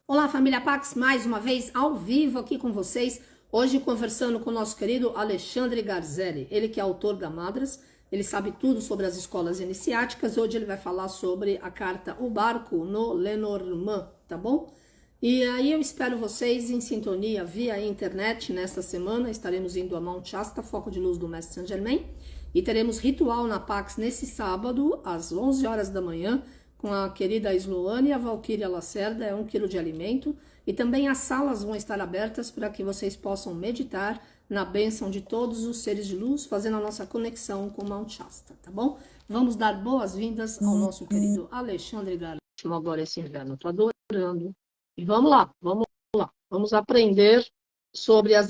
Olá, família Pax, mais uma vez ao vivo aqui com vocês. Hoje conversando com o nosso querido Alexandre Garzelli, ele que é autor da Madras, ele sabe tudo sobre as escolas iniciáticas. Hoje ele vai falar sobre a carta O Barco no Lenormand, tá bom? E aí eu espero vocês em sintonia via internet nesta semana. Estaremos indo a Mount Shasta, foco de luz do Mestre Saint Germain, e teremos ritual na Pax nesse sábado às 11 horas da manhã com a querida Sloane e a Valquíria Lacerda, é 1 quilo de alimento. E também as salas vão estar abertas para que vocês possam meditar na bênção de todos os seres de luz, fazendo a nossa conexão com Mount Shasta, tá bom? Vamos dar boas-vindas ao nosso querido Alexandre Garzelli. Agora esse inverno, tô adorando. E vamos lá, vamos aprender sobre as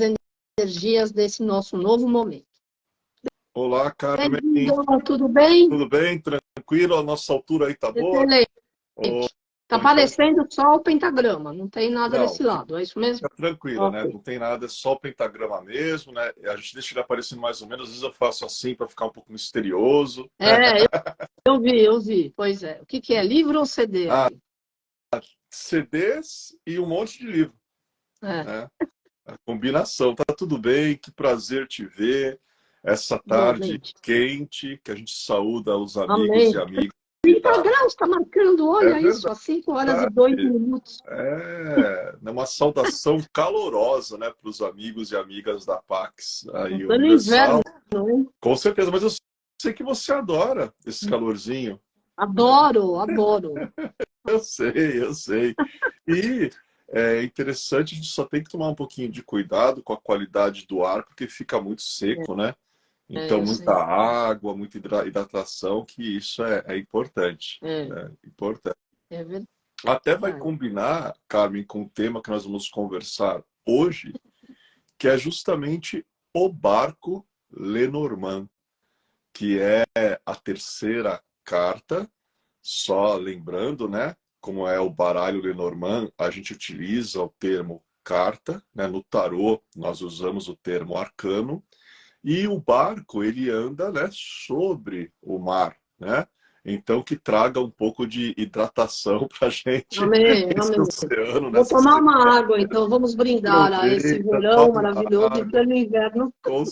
energias desse nosso novo momento. Olá, Carmen. Tudo bem? Tudo bem? Tranquilo? A nossa altura aí tá boa? Excelente. Oh, Tá parecendo só o pentagrama, não tem nada não, desse lado, é isso mesmo? fica tranquila, né? Ok. Não tem nada, é só o pentagrama mesmo, né? A gente deixa ele aparecendo mais ou menos, às vezes eu faço assim para ficar um pouco misterioso. É, eu vi, pois é. O que é, livro ou CD Ah, aí? CDs e um monte de livro, É, né? A combinação. Tá tudo bem, que prazer te ver. Essa tarde igualmente. quente, que a gente saúda os amigos e Amém. amigas 30 da... graus está marcando, É olha isso, verdade. às 5 horas e 2 minutos. Uma saudação calorosa, né, para os amigos e amigas da Pax aí Tô no inverno, Universal. hein? Com certeza, mas eu sei que você adora esse calorzinho, né? Adoro, adoro. Eu sei. E é interessante, a gente só tem que tomar um pouquinho de cuidado com a qualidade do ar, porque fica muito seco, né? É, Então, eu muita sei. água, muita hidratação, que isso é importante, É, né? Importante. é verdade. Até vai combinar, Carmen, com o tema que nós vamos conversar hoje, que é justamente o barco Lenormand, que é a terceira carta. Só lembrando, né, como é o baralho Lenormand, a gente utiliza o termo carta, né? No tarô nós usamos o termo arcano, e o barco ele anda, né, sobre o mar, né? Então que traga um pouco de hidratação para a gente Amém, nesse amém. oceano, Vou nessa tomar semana. uma água, então vamos brindar a esse Aproveita, verão toma uma maravilhoso e água, pelo inverno. com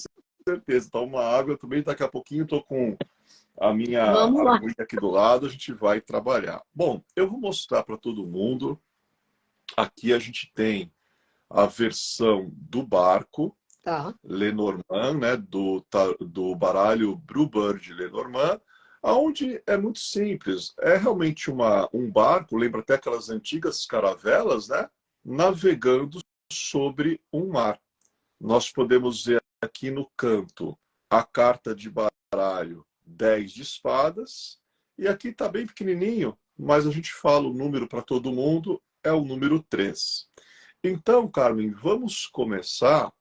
certeza, toma uma água. Também daqui a pouquinho estou com a minha Vamos lá. aguinha aqui do lado, a gente vai trabalhar. Bom, eu vou mostrar para todo mundo. Aqui a gente tem a versão do barco Tá. Lenormand, né, do baralho Bluebird Lenormand, aonde é muito simples. É realmente um barco, lembra até aquelas antigas caravelas, né, navegando sobre um mar. Nós podemos ver aqui no canto a carta de baralho 10 de espadas, e aqui está bem pequenininho, mas a gente fala o número para todo mundo, é o número 3. Então, Carmen, vamos começar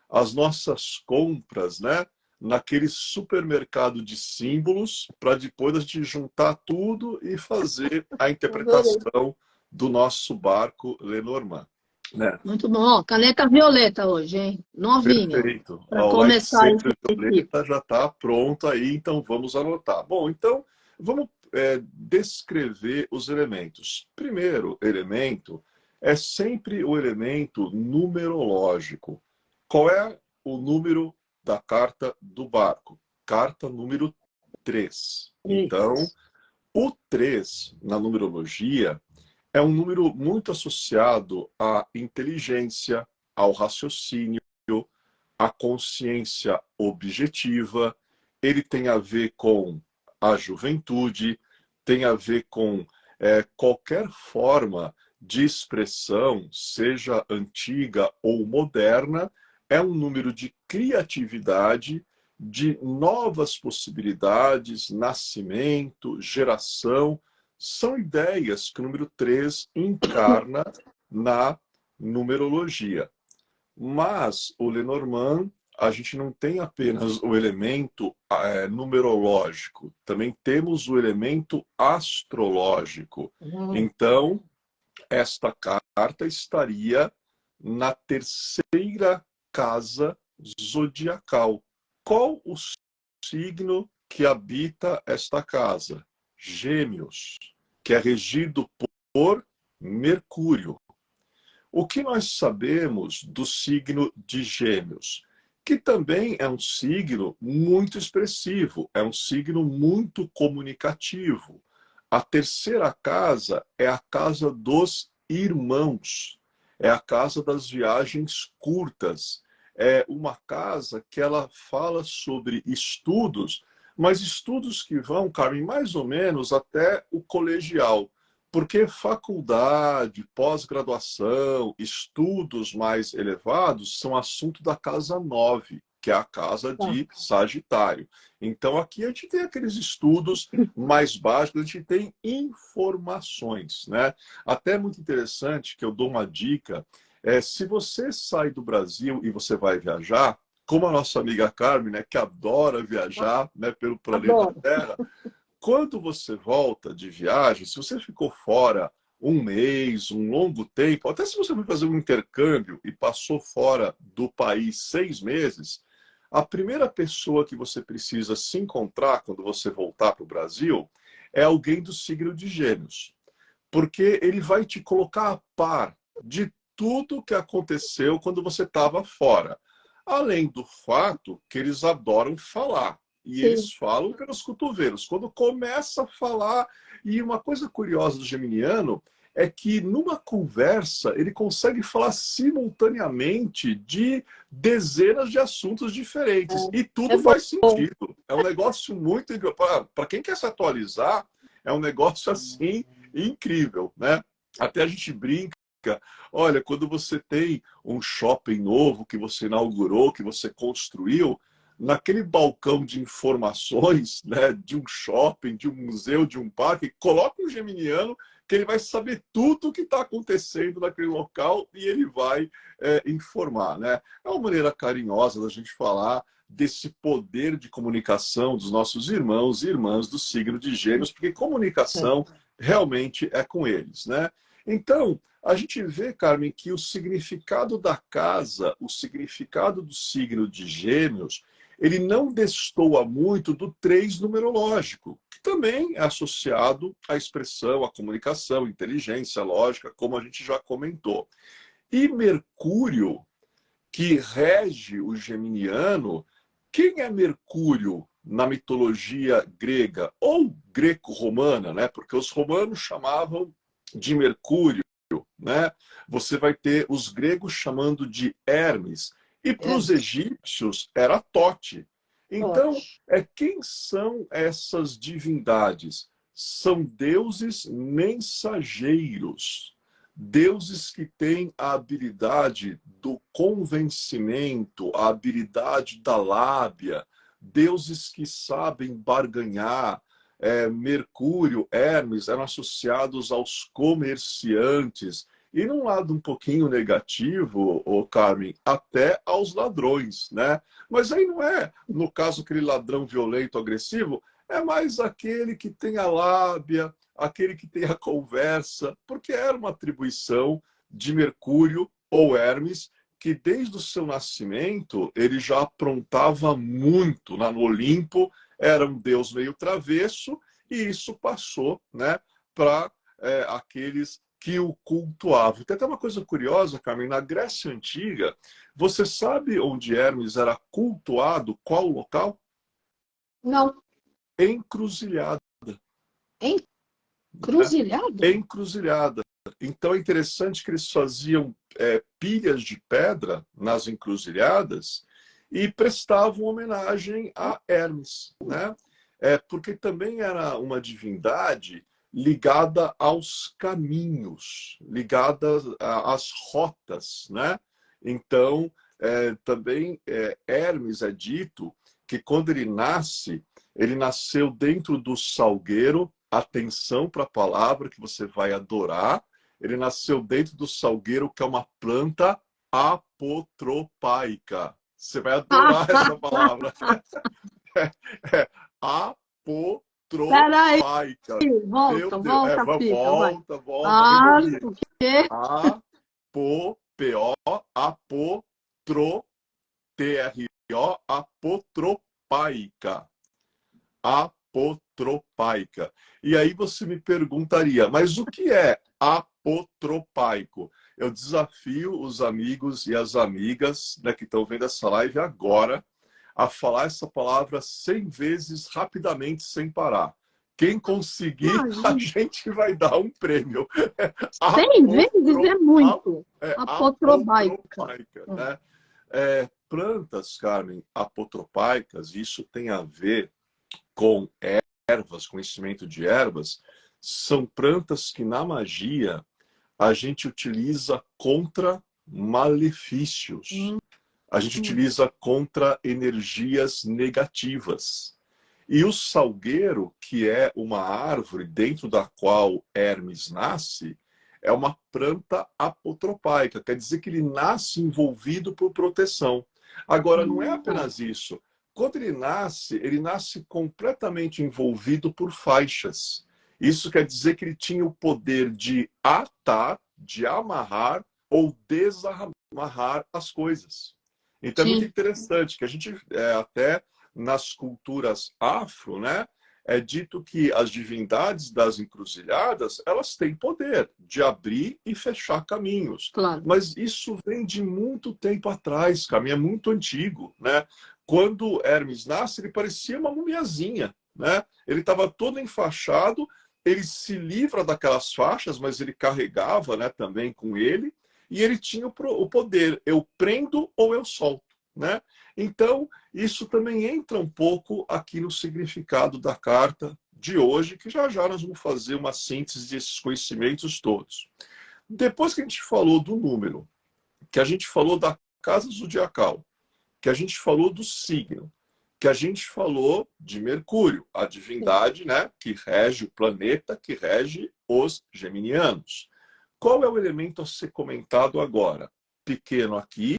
as nossas compras, né, naquele supermercado de símbolos, para depois a gente juntar tudo e fazer a Adorei. interpretação do nosso barco Lenormand, né? Muito bom. Ó, caneta violeta hoje, hein? Novinha. Perfeito. Para O começar lightsaber esse ciclo. violeta já está pronto aí, então vamos anotar. Bom, então vamos descrever os elementos. Primeiro elemento é sempre o elemento numerológico. Qual é o número da carta do barco? Carta número 3. Então, Isso. o 3 na numerologia é um número muito associado à inteligência, ao raciocínio, à consciência objetiva. Ele tem a ver com a juventude, tem a ver com qualquer forma de expressão, seja antiga ou moderna. É um número de criatividade, de novas possibilidades, nascimento, geração. São ideias que o número 3 encarna na numerologia. Mas o Lenormand, a gente não tem apenas o elemento numerológico, também temos o elemento astrológico. Hum, Então, esta carta estaria na terceira casa zodiacal. Qual o signo que habita esta casa? Gêmeos, que é regido por Mercúrio. O que nós sabemos do signo de Gêmeos? Que também é um signo muito expressivo, é um signo muito comunicativo. A terceira casa é a casa dos irmãos, é a casa das viagens curtas, é uma casa que ela fala sobre estudos, mas estudos que vão, Carmen, mais ou menos até o colegial. Porque faculdade, pós-graduação, estudos mais elevados são assunto da casa 9, que é a casa Tá. de Sagitário. Então, aqui a gente tem aqueles estudos mais básicos, a gente tem informações, né? Até muito interessante que eu dou uma dica, se você sai do Brasil e você vai viajar, como a nossa amiga Carmen, né, que adora viajar, né, pelo planeta Adoro. Terra, quando você volta de viagem, se você ficou fora um mês, um longo tempo, até se você foi fazer um intercâmbio e passou fora do país 6 meses, a primeira pessoa que você precisa se encontrar quando você voltar para o Brasil é alguém do signo de Gêmeos. Porque ele vai te colocar a par de tudo que aconteceu quando você estava fora. Além do fato que eles adoram falar. E Sim. eles falam pelos cotovelos. Quando começa a falar... E uma coisa curiosa do geminiano é que numa conversa ele consegue falar simultaneamente de dezenas de assuntos diferentes. E É tudo bom. faz sentido. É um negócio muito... Para quem quer se atualizar, é um negócio assim incrível, né? Até a gente brinca. Olha, quando você tem um shopping novo que você inaugurou, que você construiu, naquele balcão de informações, né, de um shopping, de um museu, de um parque, coloca um geminiano que ele vai saber tudo o que está acontecendo naquele local e ele vai informar, né? É uma maneira carinhosa da gente falar desse poder de comunicação dos nossos irmãos e irmãs do signo de Gêmeos, porque comunicação realmente é com eles, né? Então, a gente vê, Carmen, que o significado da casa, o significado do signo de Gêmeos, ele não destoa muito do 3 numerológico, que também é associado à expressão, à comunicação, inteligência, lógica, como a gente já comentou. E Mercúrio, que rege o geminiano, quem é Mercúrio na mitologia grega ou greco-romana, né? Porque os romanos chamavam de Mercúrio, né? Você vai ter os gregos chamando de Hermes e para os Hermes. egípcios era Tote. Então, Ótimo. quem são essas divindades? São deuses mensageiros. Deuses que têm a habilidade do convencimento, a habilidade da lábia, deuses que sabem barganhar. Mercúrio, Hermes eram associados aos comerciantes. E num lado um pouquinho negativo, Carmen, até aos ladrões, né? Mas aí não é, no caso, aquele ladrão violento, agressivo, é mais aquele que tem a lábia, aquele que tem a conversa, porque era uma atribuição de Mercúrio ou Hermes, que desde o seu nascimento ele já aprontava muito no Olimpo, era um deus meio travesso, e isso passou, né, para aqueles que o cultuavam. Tem até uma coisa curiosa, Carmen, na Grécia Antiga, você sabe onde Hermes era cultuado, qual local? Não. Encruzilhada. Né? Encruzilhada? Encruzilhada. Então é interessante que eles faziam pilhas de pedra nas encruzilhadas e prestavam homenagem a Hermes, né? Porque também era uma divindade ligada aos caminhos, ligada às rotas, né? Então, também Hermes é dito que quando ele nasceu dentro do salgueiro. Atenção para a palavra que você vai adorar. Ele nasceu dentro do salgueiro, que é uma planta apotropaica. Você vai adorar essa palavra. É Peraí, apotropaica. Meu volta, Deus. volta a fita, vai. Volta. Ah, Rebobiná. o quê? P-O, apotro, T-R-O, apotropaica. Apotropaica. E aí você me perguntaria, mas o que é apotropaico? eu desafio os amigos e as amigas, né, que estão vendo essa live agora a falar essa palavra 100 vezes rapidamente, sem parar. Quem conseguir, a Imagina. gente vai dar um prêmio. 100 vezes é muito. Apotropaica. Apotropaica, né? Plantas, Carmen, apotropaicas, isso tem a ver com ervas, conhecimento de ervas, são plantas que na magia a gente utiliza contra malefícios. A gente utiliza contra energias negativas. E o salgueiro, que é uma árvore dentro da qual Hermes nasce, é uma planta apotropaica, quer dizer que ele nasce envolvido por proteção. Agora, não é apenas isso. Quando ele nasce completamente envolvido por faixas. Isso quer dizer que ele tinha o poder de atar, de amarrar ou desamarrar as coisas. Então é muito interessante que a gente, até nas culturas afro, né, é dito que as divindades das encruzilhadas, elas têm poder de abrir e fechar caminhos. Claro. Mas isso vem de muito tempo atrás, caminho é muito antigo, né? Quando Hermes nasce, ele parecia uma mumiazinha, né? Ele estava todo enfaixado, ele se livra daquelas faixas, mas ele carregava, né, também com ele, e ele tinha o poder, eu prendo ou eu solto, né? Então, isso também entra um pouco aqui no significado da carta de hoje, que já já nós vamos fazer uma síntese desses conhecimentos todos. Depois que a gente falou do número, que a gente falou da casa zodiacal, que a gente falou do signo, que a gente falou de Mercúrio, a divindade, né, que rege o planeta, que rege os geminianos. Qual é o elemento a ser comentado agora? Pequeno aqui,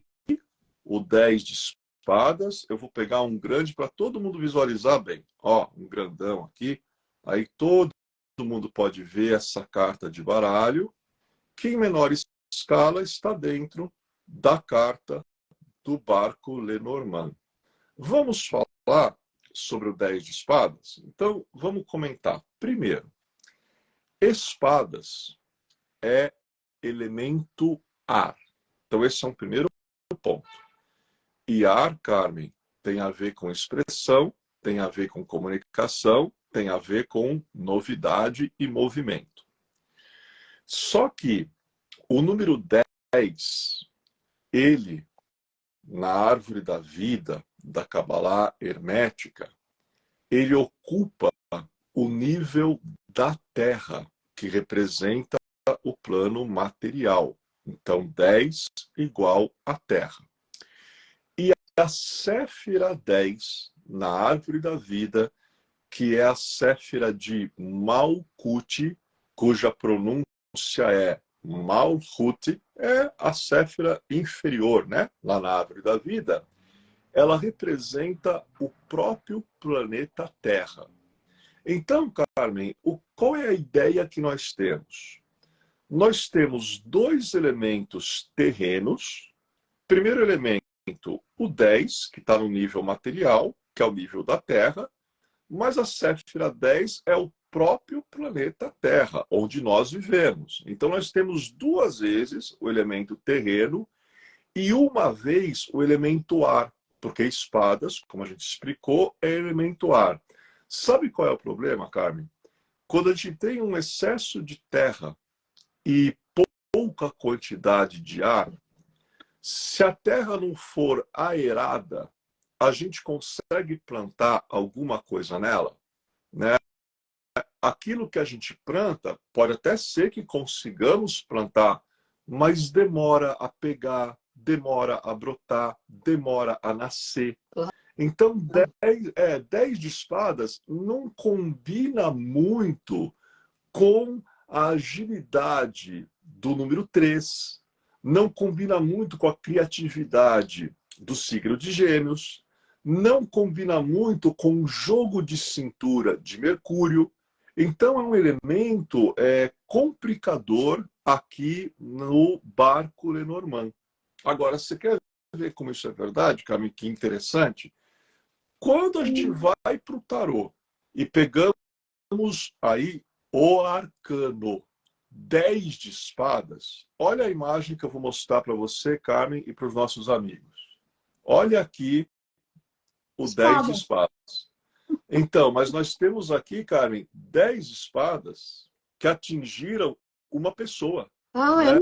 o 10 de espadas. Eu vou pegar um grande para todo mundo visualizar bem. Ó, um grandão aqui. Aí todo mundo pode ver essa carta de baralho, que em menor escala está dentro da carta do barco Lenormand. Vamos falar sobre o 10 de espadas? Então, vamos comentar. Primeiro, espadas é elemento ar. Então, esse é um primeiro ponto. E ar, Carmen, tem a ver com expressão, tem a ver com comunicação, tem a ver com novidade e movimento. Só que o número 10, ele, na árvore da vida, da Cabalá hermética, ele ocupa o nível da Terra, que representa o plano material. Então, 10 igual a Terra. E a Séfira 10, na árvore da vida, que é a Séfira de Malkuth, cuja pronúncia é Malhut, é a Séfira inferior, né? Lá na árvore da vida, ela representa o próprio planeta Terra. Então, Carmen, qual é a ideia que nós temos? Nós temos dois elementos terrenos. Primeiro elemento, o 10, que está no nível material, que é o nível da Terra, mas a Séfira 10 é o próprio planeta Terra, onde nós vivemos. Então, nós temos duas vezes o elemento terreno e uma vez o elemento ar, porque espadas, como a gente explicou, é elemento ar. Sabe qual é o problema, Carmen? Quando a gente tem um excesso de terra e pouca quantidade de ar, se a terra não for aerada, a gente consegue plantar alguma coisa nela, né? Aquilo que a gente planta, pode até ser que consigamos plantar, mas demora a pegar, demora a brotar, demora a nascer. Então, 10 de espadas não combina muito com a agilidade do número 3, não combina muito com a criatividade do signo de Gêmeos, não combina muito com o jogo de cintura de Mercúrio. Então, é um elemento complicador aqui no barco Lenormand. Agora, você quer ver como isso é verdade, Camille? Que interessante. Quando a gente vai para o tarô e pegamos aí o arcano 10 de espadas. Olha a imagem que eu vou mostrar para você, Carmen, e para os nossos amigos. Olha aqui o 10 de Espada. espadas. Então, mas nós temos aqui, Carmen, 10 espadas que atingiram uma pessoa, Ah, eu né?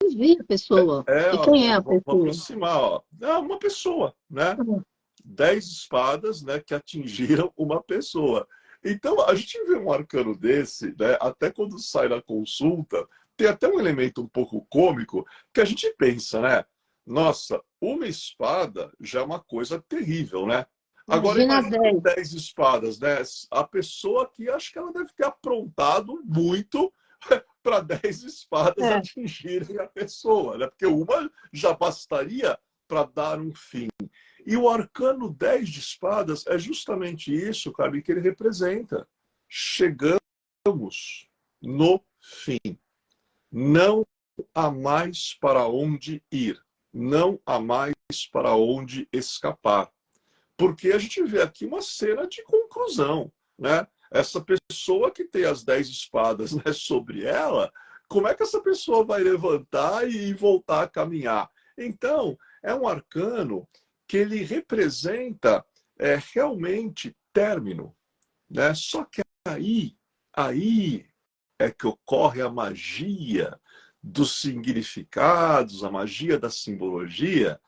não vi a pessoa. E Ó, quem é a vamos pessoa? aproximar, ó. É uma pessoa, né? 10 espadas, né, que atingiram uma pessoa. Então, a gente vê um arcano desse, né, até quando sai na consulta, tem até um elemento um pouco cômico que a gente pensa, né? Nossa, uma espada já é uma coisa terrível, né? Agora, Imagina imagina 10. 10 espadas, né? A pessoa aqui, acho que ela deve ter aprontado muito para 10 espadas É. atingirem a pessoa, né? Porque uma já bastaria para dar um fim. E o arcano 10 de espadas é justamente isso, cara, que ele representa. Chegamos no fim. Não há mais para onde ir. Não há mais para onde escapar. Porque a gente vê aqui uma cena de conclusão, né? Essa pessoa que tem as 10 espadas, né, sobre ela, como é que essa pessoa vai levantar e voltar a caminhar? Então, é um arcano que ele representa realmente término, né? Só que aí é que ocorre a magia dos significados, a magia da simbologia,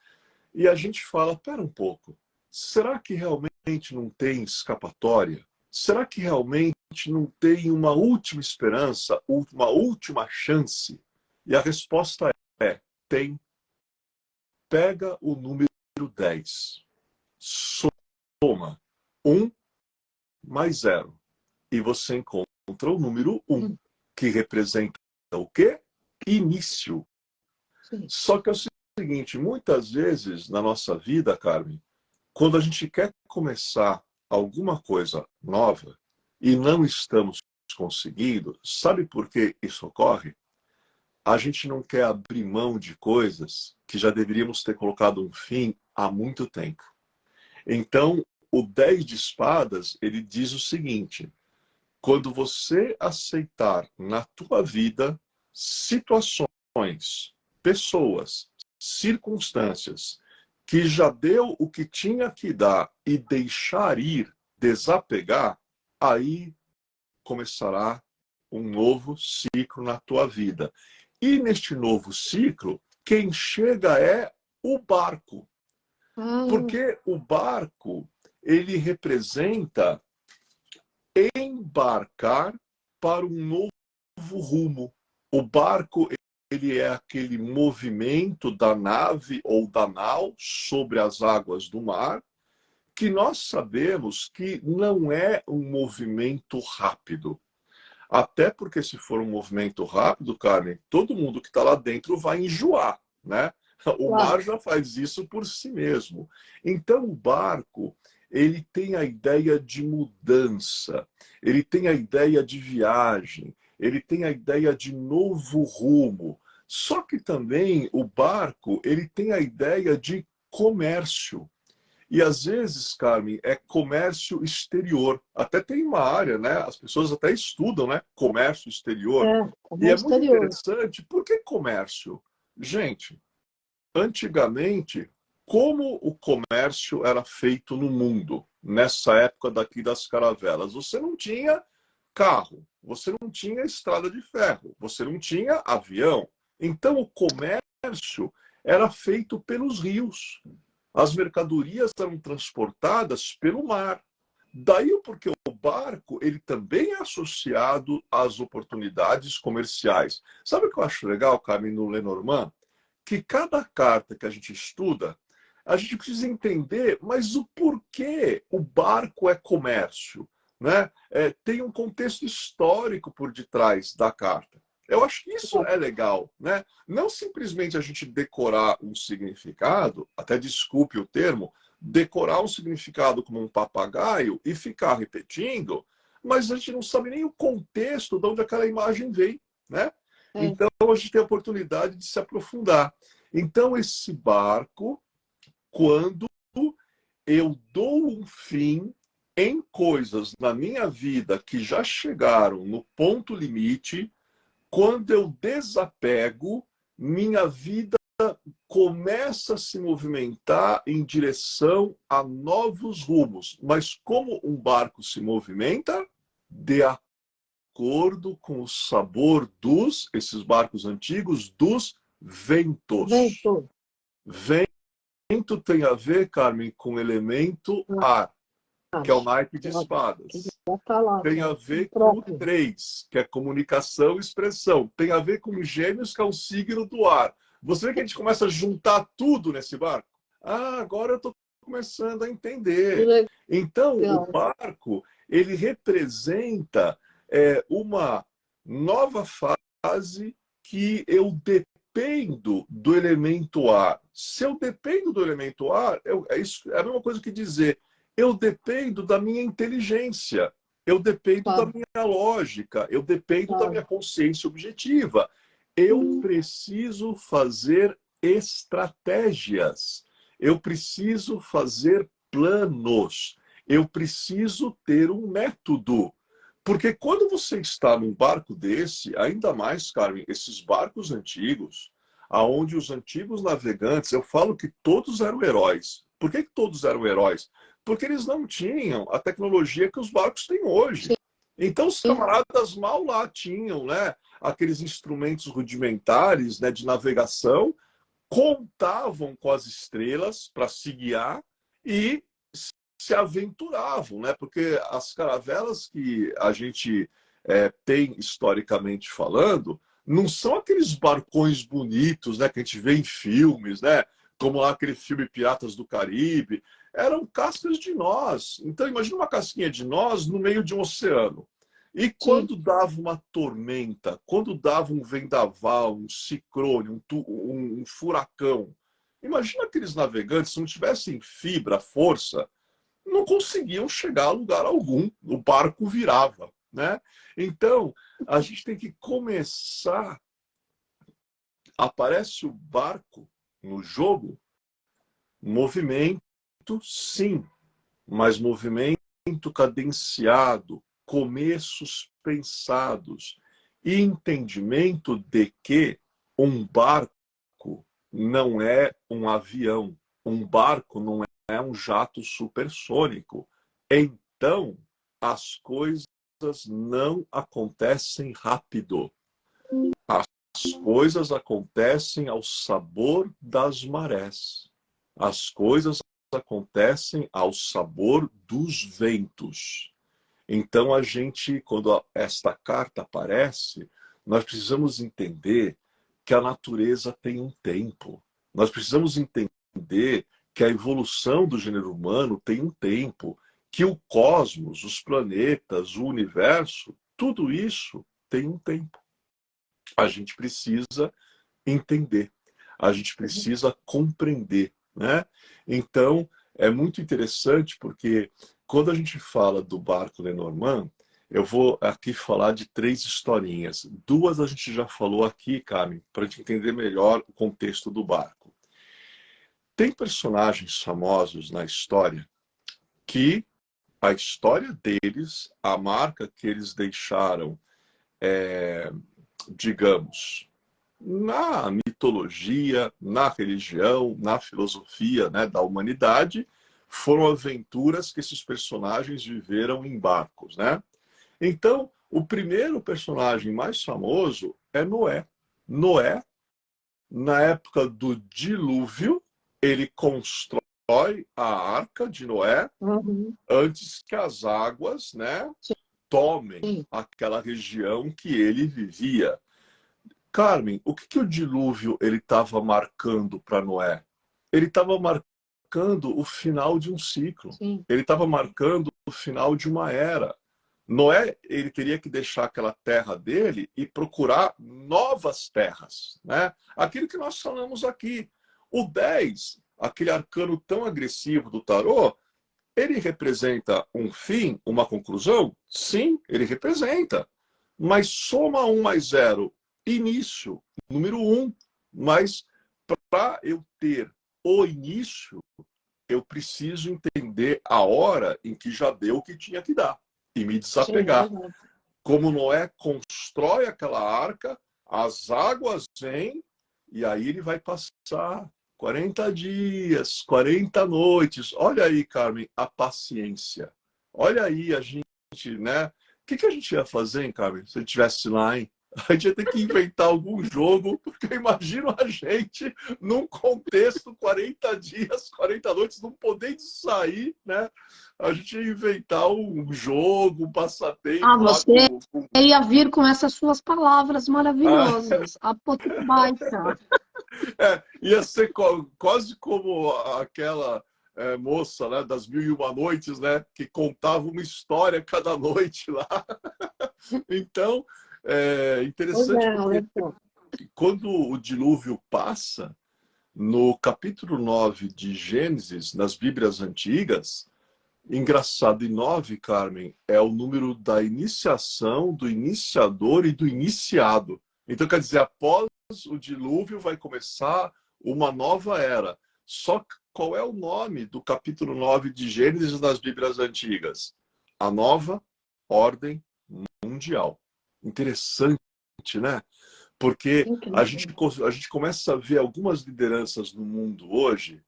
e a gente fala, pera um pouco, será que realmente não tem escapatória? Será que realmente não tem uma última esperança, uma última chance? E a resposta é, tem. Pega o número 10, soma 1 mais 0, e você encontra o número 1, que representa o quê? Início. Sim. Só que é o seguinte, muitas vezes na nossa vida, Carmen, quando a gente quer começar alguma coisa nova e não estamos conseguindo, sabe por que isso ocorre? A gente não quer abrir mão de coisas que já deveríamos ter colocado um fim há muito tempo. Então, o 10 de espadas, ele diz o seguinte: quando você aceitar na tua vida situações, pessoas, circunstâncias que já deu o que tinha que dar e deixar ir, desapegar, aí começará um novo ciclo na tua vida. E neste novo ciclo, quem chega é o barco. Ah, Porque o barco, ele representa embarcar para um novo rumo. O barco, ele é aquele movimento da nave ou da nau sobre as águas do mar, que nós sabemos que não é um movimento rápido. Até porque se for um movimento rápido, Carmen, todo mundo que está lá dentro vai enjoar, né? O claro. mar já faz isso por si mesmo. Então o barco, ele tem a ideia de mudança, ele tem a ideia de viagem, ele tem a ideia de novo rumo. Só que também o barco, ele tem a ideia de comércio. E às vezes, Carmen, é comércio exterior. Até tem uma área, né? As pessoas até estudam, né? Comércio exterior. É, E é comércio muito exterior. interessante. Por que comércio? Gente, antigamente, como o comércio era feito no mundo, nessa época daqui das caravelas? Você não tinha carro, você não tinha estrada de ferro, você não tinha avião. Então, o comércio era feito pelos rios. As mercadorias eram transportadas pelo mar. Daí porque o barco ele também é associado às oportunidades comerciais. Sabe o que eu acho legal, Carmen, no Lenormand? Que cada carta que a gente estuda, a gente precisa entender, mas o porquê o barco é comércio, né? Tem um contexto histórico por detrás da carta. Eu acho que isso é legal, né? Não simplesmente a gente decorar um significado, até desculpe o termo, decorar um significado como um papagaio e ficar repetindo, mas a gente não sabe nem o contexto de onde aquela imagem vem, né? É. Então a gente tem a oportunidade de se aprofundar. Então esse barco, quando eu dou um fim em coisas na minha vida que já chegaram no ponto limite, Quando eu desapego, minha vida começa a se movimentar em direção a novos rumos. Mas como um barco se movimenta? De acordo com o sabor esses barcos antigos, dos ventos. Vento. Vento tem a ver, Carmen, com o elemento ar, que é o naipe de espadas. Tem a ver com o 3, que é comunicação e expressão. Tem a ver com Gêmeos, que é o signo do ar. Você vê que a gente começa a juntar tudo nesse barco? Ah, agora eu estou começando a entender. Então, o barco, ele representa uma nova fase que eu dependo do elemento ar. Se eu dependo do elemento ar, é a mesma coisa que dizer, eu dependo da minha inteligência, eu dependo da minha lógica, eu dependo da minha consciência objetiva. Eu preciso fazer estratégias, eu preciso fazer planos, eu preciso ter um método. Porque quando você está num barco desse, ainda mais, Carmen, esses barcos antigos, aonde os antigos navegantes, eu falo que todos eram heróis. Por que todos eram heróis? Porque eles não tinham a tecnologia que os barcos têm hoje. Então, os camaradas mal lá tinham, né, aqueles instrumentos rudimentares, né, de navegação, contavam com as estrelas para se guiar e se aventuravam, né? Porque as caravelas que a gente tem historicamente falando não são aqueles barcões bonitos, né, que a gente vê em filmes, né? Como lá aquele filme Piratas do Caribe. Eram cascas de noz. Então, imagina uma casquinha de noz no meio de um oceano. E quando dava uma tormenta, quando dava um vendaval, um ciclone, um furacão, imagina aqueles navegantes, se não tivessem fibra, força, não conseguiam chegar a lugar algum. O barco virava, né? Então, a gente tem que começar. Aparece o barco no jogo, movimento, sim, mas movimento cadenciado, começos pensados e entendimento de que um barco não é um avião, um barco não é um jato supersônico. Então, as coisas não acontecem rápido. As coisas acontecem ao sabor das marés. As coisas acontecem ao sabor dos ventos. Então, a gente, quando esta carta aparece, nós precisamos entender que a natureza tem um tempo. Nós precisamos entender que a evolução do gênero humano tem um tempo, que o cosmos, os planetas, o universo, tudo isso tem um tempo. A gente precisa entender, a gente precisa compreender, né? Então, é muito interessante porque quando a gente fala do barco Lenormand, eu vou aqui falar de 3 historinhas. 2 a gente já falou aqui, Carmen, para a gente entender melhor o contexto do barco. Tem personagens famosos na história que a história deles, a marca que eles deixaram, digamos, na mitologia, na religião, na filosofia, né, da humanidade, foram aventuras que esses personagens viveram em barcos, né? Então, o primeiro personagem mais famoso é Noé. Noé, na época do dilúvio, ele constrói a arca de Noé antes que as águas, né, tomem aquela região que ele vivia. Carmen, o que o dilúvio ele estava marcando para Noé? Ele estava marcando o final de um ciclo. Ele estava marcando o final de uma era. Noé, ele teria que deixar aquela terra dele e procurar novas terras, né? Aquilo que nós falamos aqui. O 10, aquele arcano tão agressivo do tarô, ele representa um fim, uma conclusão? Sim, ele representa. Mas soma 1 mais 0, início, número 1. Mas para eu ter o início, eu preciso entender a hora em que já deu o que tinha que dar e me desapegar. como Noé constrói aquela arca, as águas vêm e aí ele vai passar 40 dias, 40 noites. Olha aí, Carmen, a paciência. Olha aí a gente, né? O que a gente ia fazer, hein, Carmen, se ele estivesse lá, hein? A gente ia ter que inventar algum jogo, porque eu imagino a gente num contexto 40 dias, 40 noites, não podendo sair, né? A gente ia inventar um jogo, um Ah, passatempo lá você com... ia vir com essas suas palavras Ah, maravilhosas. Apotrobaita. ia ser quase como aquela moça, né, das Mil e Uma Noites, né, que contava uma história cada noite lá. Então, é Pois interessante é, porque olha só. quando o dilúvio passa, no capítulo 9 de Gênesis, nas Bíblias antigas, engraçado, e 9, Carmen, é o número da iniciação, do iniciador e do iniciado. Então, quer dizer, após o dilúvio vai começar uma nova era. Só que qual é o nome do capítulo 9 de Gênesis nas Bíblias antigas? A nova ordem mundial. Interessante, né? Porque Incrível. a gente começa a ver algumas lideranças no mundo hoje,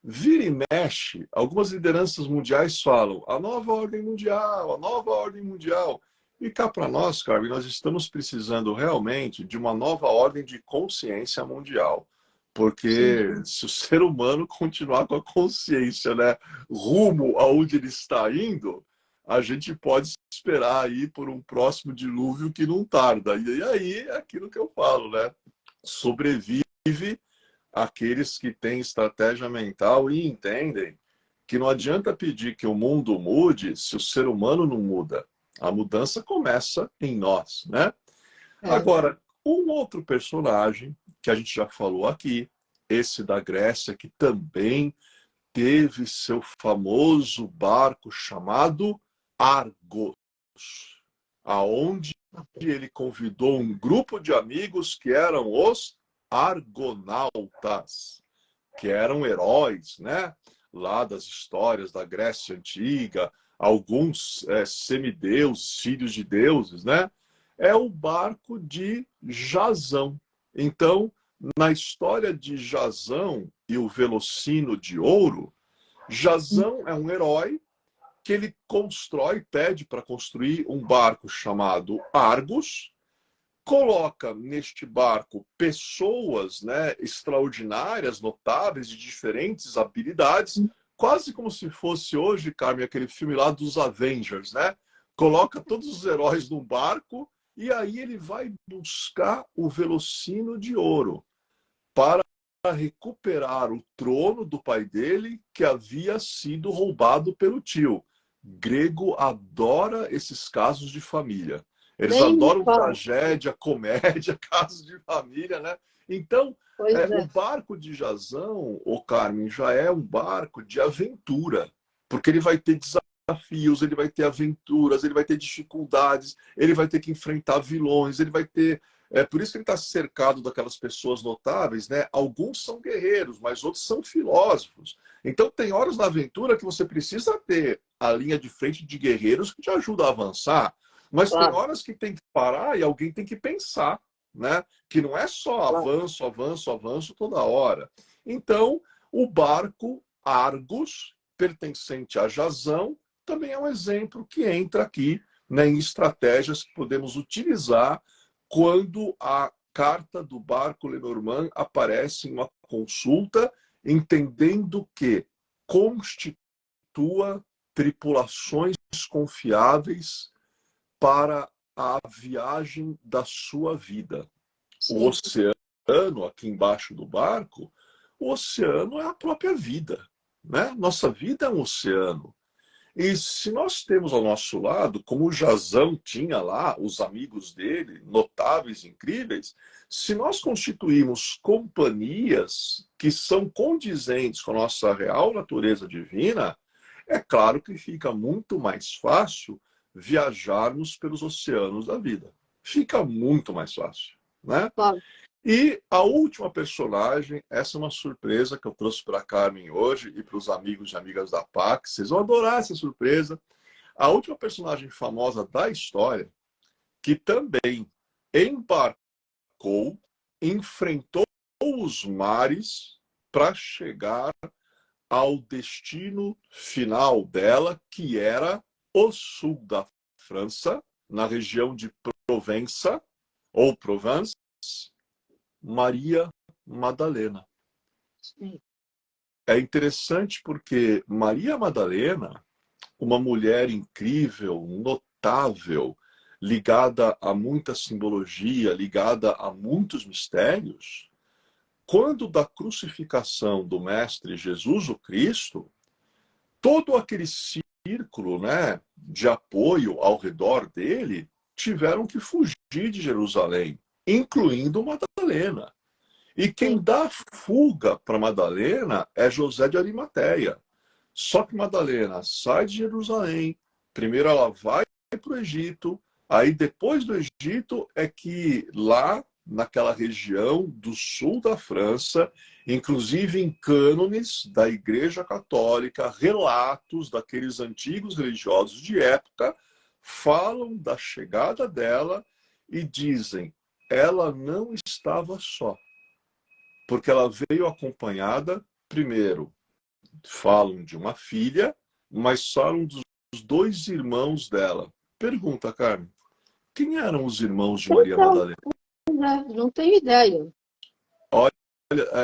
vira e mexe, algumas lideranças mundiais falam a nova ordem mundial, a nova ordem mundial. E cá para nós, Carmen, nós estamos precisando realmente de uma nova ordem de consciência mundial. Sim. Porque se o ser humano continuar com a consciência, né, rumo aonde ele está indo, a gente pode esperar aí por um próximo dilúvio que não tarda. E aí é aquilo que eu falo, né? Sobrevive aqueles que têm estratégia mental e entendem que não adianta pedir que o mundo mude se o ser humano não muda. A mudança começa em nós, né? É. Agora, um outro personagem que a gente já falou aqui, esse da Grécia, que também teve seu famoso barco chamado Argos, aonde ele convidou um grupo de amigos que eram os argonautas, que eram heróis, né? Lá das histórias da Grécia Antiga, alguns semideuses, filhos de deuses, né? É o barco de Jasão. Então, na história de Jasão e o Velocino de Ouro, Jasão é um herói que ele constrói, pede para construir um barco chamado Argos, coloca neste barco pessoas, né, extraordinárias, notáveis, de diferentes habilidades, quase como se fosse hoje, Carmen, aquele filme lá dos Avengers, né? Coloca todos os heróis num barco e aí ele vai buscar o Velocino de Ouro para recuperar o trono do pai dele, que havia sido roubado pelo tio. Grego adora esses casos de família. Eles Nem me adoram fala. tragédia, comédia, casos de família, né? Então, Pois o é. barco de Jasão, o Carmen, já é um barco de aventura, porque ele vai ter desafios, ele vai ter aventuras, ele vai ter dificuldades, ele vai ter que enfrentar vilões, ele vai ter... É por isso que ele está cercado daquelas pessoas notáveis, né? Alguns são guerreiros, mas outros são filósofos. Então, tem horas na aventura que você precisa ter a linha de frente de guerreiros que te ajuda a avançar. Mas tem Claro, horas que tem que parar e alguém tem que pensar, né? Que não é só claro. avanço, avanço, avanço toda hora. Então, o barco Argos, pertencente a Jasão, também é um exemplo que entra aqui, né, em estratégias que podemos utilizar quando a carta do barco Lenormand aparece em uma consulta, entendendo que constitua tripulações confiáveis para a viagem da sua vida. O Sim. oceano, aqui embaixo do barco, o oceano é a própria vida, né? Nossa vida é um oceano. E se nós temos ao nosso lado, como o Jasão tinha lá, os amigos dele, notáveis, incríveis, se nós constituímos companhias que são condizentes com a nossa real natureza divina, é claro que fica muito mais fácil viajarmos pelos oceanos da vida. Fica muito mais fácil, né? Claro. E a última personagem, essa é uma surpresa que eu trouxe para a Carmen hoje e para os amigos e amigas da PAC. Vocês vão adorar essa surpresa. A última personagem famosa da história que também embarcou, enfrentou os mares para chegar ao destino final dela, que era o sul da França, na região de Provença, ou Provence, Maria Madalena. Sim. É interessante porque Maria Madalena, uma mulher incrível, notável, ligada a muita simbologia, ligada a muitos mistérios, quando da crucificação do Mestre Jesus o Cristo, todo aquele círculo, né, de apoio ao redor dele tiveram que fugir de Jerusalém, incluindo Madalena. E quem Sim. dá fuga para Madalena é José de Arimateia. Só que Madalena sai de Jerusalém, primeiro ela vai para o Egito, aí depois do Egito é que lá naquela região do sul da França, inclusive em cânones da Igreja Católica, relatos daqueles antigos religiosos de época falam da chegada dela e dizem: ela não estava só, porque ela veio acompanhada, primeiro, falam de uma filha, mas falam dos dois irmãos dela. Pergunta, Carmen, quem eram os irmãos de Maria Então, Madalena? né, não tenho ideia. Olha,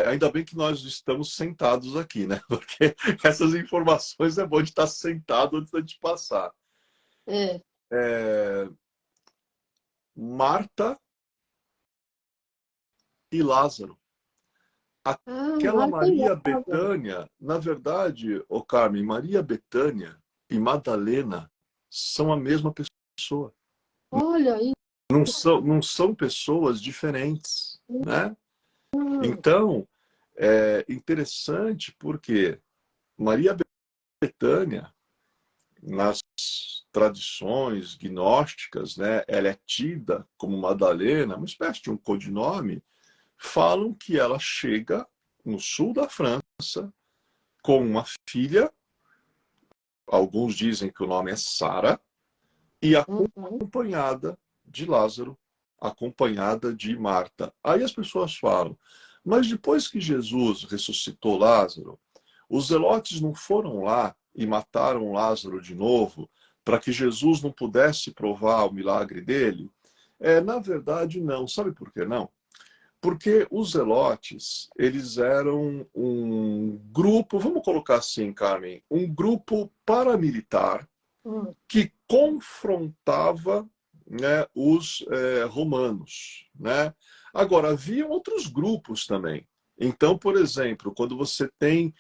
ainda bem que nós estamos sentados aqui, né? Porque essas informações é bom de estar sentado antes de passar. É. Marta e Lázaro. Ah, Aquela Marta e Maria Lázaro. Betânia, na verdade, Carmen, Maria Betânia e Madalena são a mesma pessoa. Olha aí. Não são pessoas diferentes, né? Então, é interessante porque Maria Betânia, nas tradições gnósticas, né, ela é tida como Madalena, uma espécie de um codinome, falam que ela chega no sul da França com uma filha, alguns dizem que o nome é Sara, e Uhum. acompanhada de Lázaro, acompanhada de Marta. Aí as pessoas falam, mas depois que Jesus ressuscitou Lázaro, os zelotes não foram lá e mataram Lázaro de novo para que Jesus não pudesse provar o milagre dele? Na verdade, não. Sabe por que não? Porque os zelotes, eles eram um grupo, vamos colocar assim, Carmen, um grupo paramilitar Hum. que confrontava, né, os romanos, né? Agora, haviam outros grupos também. Então, por exemplo, quando você tem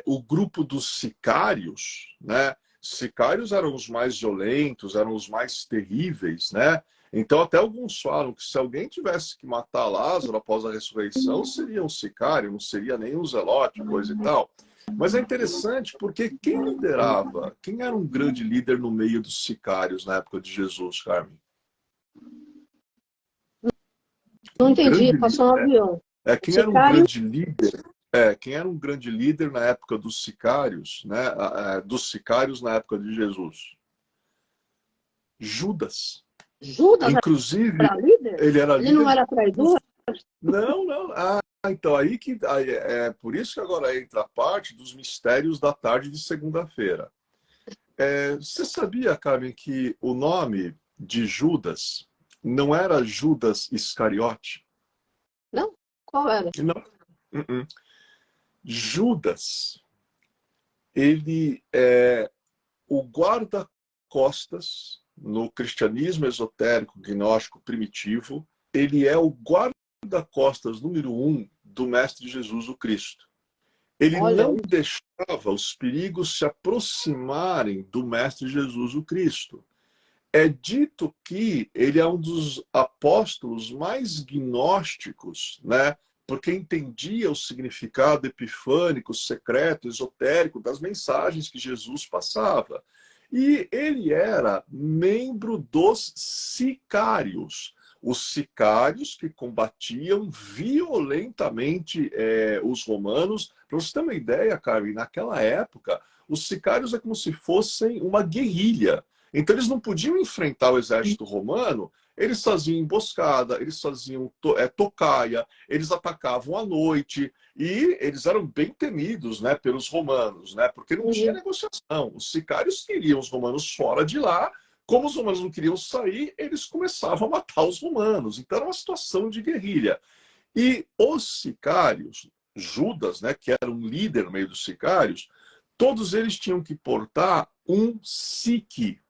o grupo dos sicários, né? Sicários eram os mais violentos, eram os mais terríveis, né? Então, até alguns falam que se alguém tivesse que matar Lázaro após a ressurreição, seria um sicário, não seria nem um zelote, coisa e tal. Mas é interessante porque quem liderava, quem era um grande líder no meio dos sicários na época de Jesus, Carmen? Não Um entendi, grande passou um líder. avião. O Quem era um sicário? grande líder? Quem era um grande líder na época dos sicários, né? Dos sicários na época de Jesus? Judas. Judas Inclusive, era líder? ele era Ele não líder era dos... traidor? Não, não. Então é por isso que agora entra a parte dos mistérios da tarde de segunda-feira. Você sabia, Carmen, que o nome de Judas não era Judas Iscariote? Não? Qual era? Não. Uh-uh. Judas, ele é o guarda-costas no cristianismo esotérico gnóstico primitivo. Ele é o guarda-costas número 1 do Mestre Jesus o Cristo. Ele Olha não aí. deixava os perigos se aproximarem do Mestre Jesus o Cristo. É dito que ele é um dos apóstolos mais gnósticos, né? Porque entendia o significado epifânico, secreto, esotérico das mensagens que Jesus passava. E ele era membro dos sicários. Os sicários que combatiam violentamente os romanos. Para você ter uma ideia, Carmen, naquela época, os sicários é como se fossem uma guerrilha. Então eles não podiam enfrentar o exército romano Eles faziam emboscada, eles faziam tocaia, eles atacavam à noite e eles eram bem temidos, né, pelos romanos, né, porque não tinha negociação. Os sicários queriam os romanos fora de lá, como os romanos não queriam sair, eles começavam a matar os romanos. Então era uma situação de guerrilha. E os sicários, Judas, né, que era um líder no meio dos sicários, todos eles tinham que portar um sique.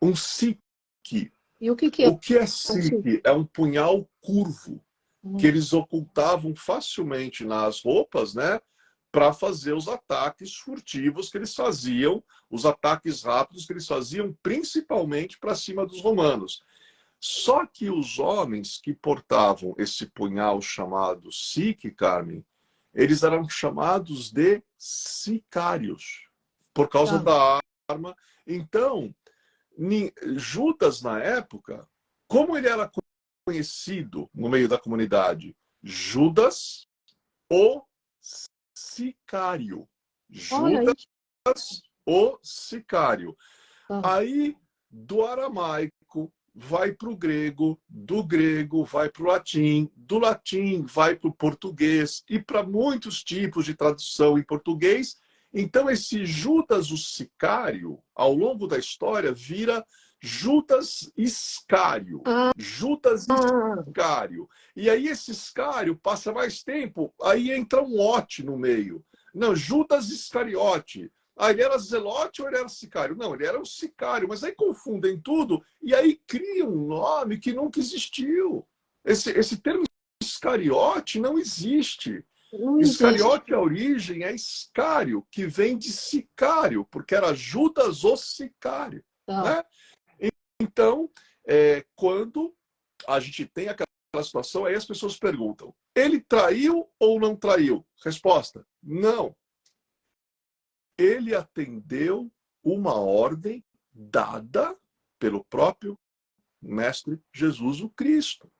Um sique. E o que que é? O que é sique? É um punhal curvo que eles ocultavam facilmente nas roupas, né, para fazer os ataques furtivos que eles faziam, os ataques rápidos que eles faziam, principalmente para cima dos romanos. Só que os homens que portavam esse punhal chamado sique, Carmen, eles eram chamados de sicários, por causa da arma. Então, Judas, na época, como ele era conhecido no meio da comunidade? Judas, o sicário. Judas, o sicário. Aí, do aramaico, vai para o grego, do grego vai para o latim, do latim vai para o português e para muitos tipos de tradução em português. Então, esse Judas, o sicário, ao longo da história, vira Judas Iscário. Judas Iscário. E aí esse Iscário passa mais tempo, aí entra um ote no meio. Não, Judas Iscariote. Ah, ele era zelote ou ele era sicário? Não, ele era um sicário, mas aí confundem tudo e aí criam um nome que nunca existiu. Esse termo Iscariote não existe. Iscariote, a origem é Iscário, que vem de sicário, porque era Judas o sicário. Né? Então, quando a gente tem aquela situação, aí as pessoas perguntam, ele traiu ou não traiu? Resposta, não. Ele atendeu uma ordem dada pelo próprio Mestre Jesus o Cristo,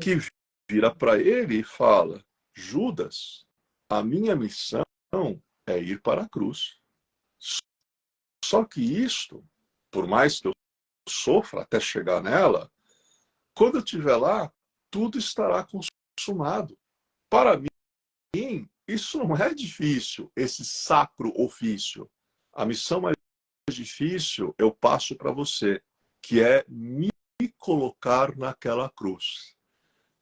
que vira para ele e fala, Judas, a minha missão é ir para a cruz. Só que isto, por mais que eu sofra até chegar nela, quando eu estiver lá, tudo estará consumado. Para mim, isso não é difícil, esse sacro ofício. A missão mais difícil eu passo para você, que é me colocar naquela cruz.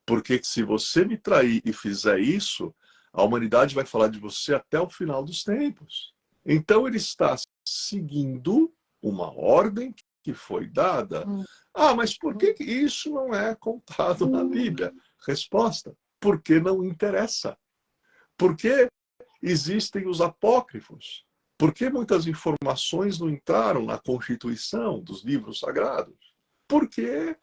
Porque se você me trair e fizer isso, a humanidade vai falar de você até o final dos tempos. Então ele está seguindo uma ordem que foi dada. Ah, mas por que isso não é contado na Bíblia? Resposta, porque não interessa. Porque existem os apócrifos. Porque muitas informações não entraram na constituição dos livros sagrados. Porque,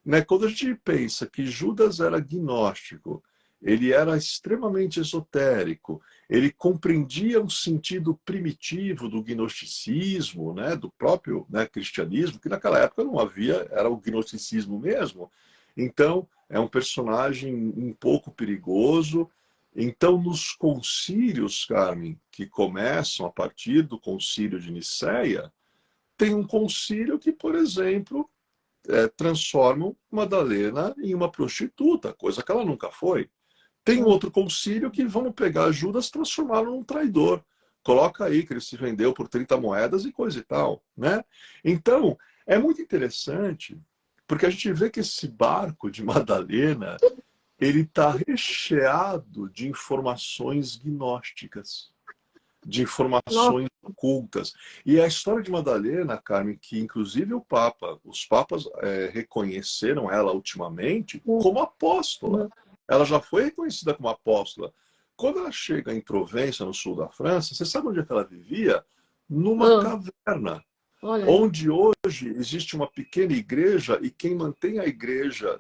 né, quando a gente pensa que Judas era gnóstico, ele era extremamente esotérico, ele compreendia um sentido primitivo do gnosticismo, né, do próprio, né, cristianismo, que naquela época não havia, era o gnosticismo mesmo. Então, é um personagem um pouco perigoso. Então, nos concílios, Carmen, que começam a partir do concílio de Nicéia, tem um concílio que, por exemplo, transformam Madalena em uma prostituta, coisa que ela nunca foi. Tem outro concílio que vamos pegar Judas e transformá-lo num traidor. Coloca aí que ele se vendeu por 30 moedas e coisa e tal. Né? Então, é muito interessante, porque a gente vê que esse barco de Madalena, ele está recheado de informações gnósticas, de informações ocultas. E a história de Madalena, Carmen, que inclusive os papas reconheceram ela ultimamente como apóstola. Ela já foi reconhecida como apóstola. Quando ela chega em Provença, no sul da França, você sabe onde é que ela vivia? Numa caverna. Onde hoje existe uma pequena igreja e quem mantém a igreja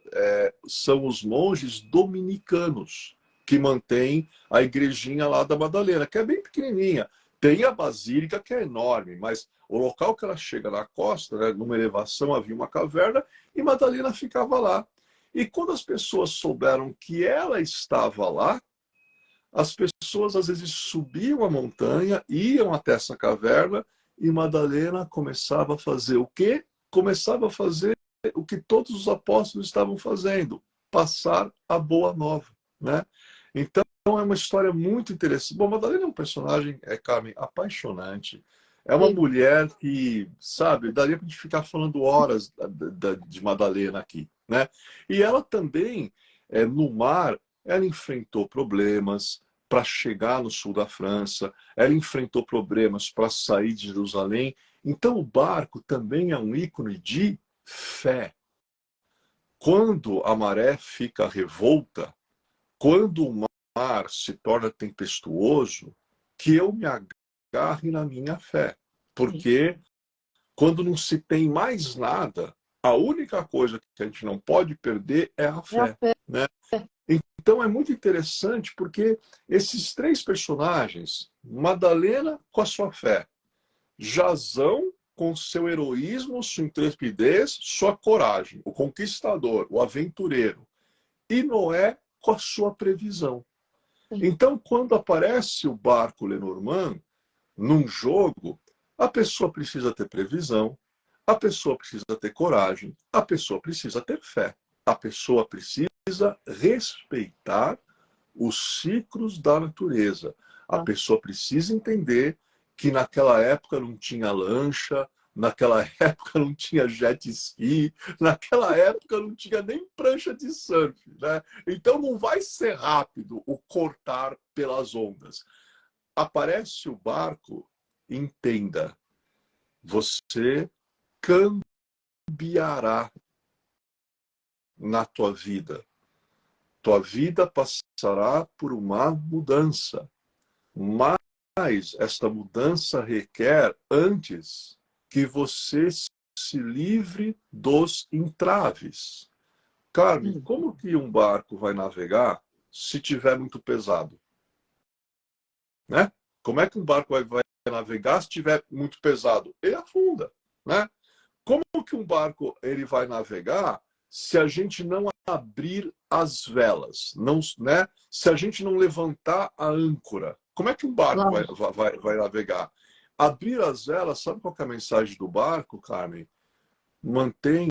são os monges dominicanos, que mantêm a igrejinha lá da Madalena, que é bem pequenininha. Tem a basílica, que é enorme, mas o local que ela chega na costa, né, numa elevação, havia uma caverna e Madalena ficava lá. E quando as pessoas souberam que ela estava lá, as pessoas às vezes subiam a montanha, iam até essa caverna, e Madalena começava a fazer o quê? Começava a fazer o que todos os apóstolos estavam fazendo, passar a boa nova, né? Então é uma história muito interessante. Bom, Madalena é um personagem, Carmen, apaixonante. É uma Sim. mulher que, sabe, daria para a gente ficar falando horas de Madalena aqui, né? E ela também, no mar, ela enfrentou problemas para chegar no sul da França, ela enfrentou problemas para sair de Jerusalém. Então o barco também é um ícone de fé. Quando a maré fica revolta, quando o mar se torna tempestuoso, que eu me agarre na minha fé. Porque quando não se tem mais nada, a única coisa que a gente não pode perder é a É a fé, fé. né? Então é muito interessante porque esses três personagens, Madalena com a sua fé, Jasão com seu heroísmo, sua intrepidez, sua coragem, o conquistador, o aventureiro, e Noé com a sua previsão. Então, quando aparece o barco Lenormand num jogo, a pessoa precisa ter previsão, a pessoa precisa ter coragem, a pessoa precisa ter fé, a pessoa precisa respeitar os ciclos da natureza. A pessoa precisa entender que naquela época não tinha lancha, naquela época não tinha jet ski, naquela época não tinha nem prancha de surf, né? Então não vai ser rápido o cortar pelas ondas. Aparece o barco, entenda, você cambiará na tua vida. Tua vida passará por uma mudança. Mas esta mudança requer, antes, que você se livre dos entraves. Carmen, como que um barco vai navegar se tiver muito pesado? Né? Como é que um barco vai navegar se tiver muito pesado? Ele afunda, né? Como que um barco ele vai navegar se a gente não abrir as velas, não, né? Se a gente não levantar a âncora? Como é que um barco vai navegar? Abrir as velas, sabe qual que é a mensagem do barco, Carmen? Mantém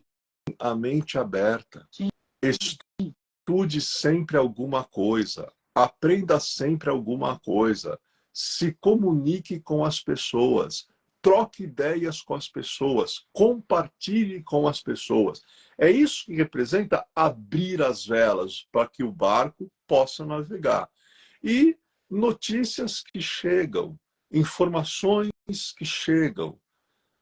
a mente aberta. Estude sempre alguma coisa. Aprenda sempre alguma coisa. Se comunique com as pessoas. Troque ideias com as pessoas. Compartilhe com as pessoas. É isso que representa abrir as velas para que o barco possa navegar. E notícias que chegam, informações que chegam,